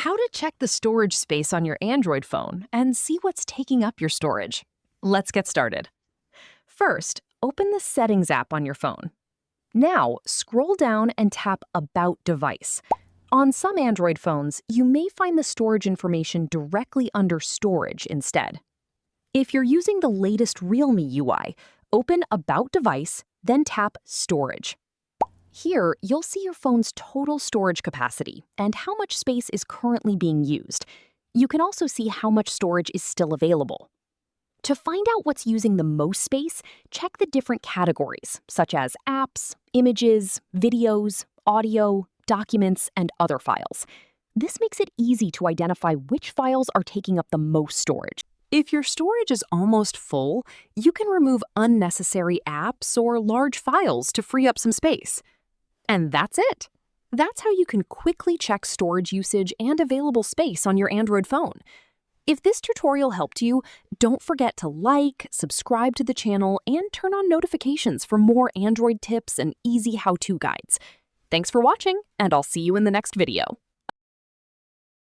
how to check the storage space on your Android phone and see what's taking up your storage. Let's get started. First, open the Settings app on your phone. Now, scroll down and tap About Device. On some Android phones, you may find the storage information directly under Storage instead. If you're using the latest Realme UI, open About Device, then tap Storage. Here, you'll see your phone's total storage capacity and how much space is currently being used. You can also see how much storage is still available. To find out what's using the most space, check the different categories, such as apps, images, videos, audio, documents, and other files. This makes it easy to identify which files are taking up the most storage. If your storage is almost full, you can remove unnecessary apps or large files to free up some space. And that's it. That's how you can quickly check storage usage and available space on your Android phone. If this tutorial helped you, don't forget to like, subscribe to the channel, and turn on notifications for more Android tips and easy how-to guides. Thanks for watching, and I'll see you in the next video.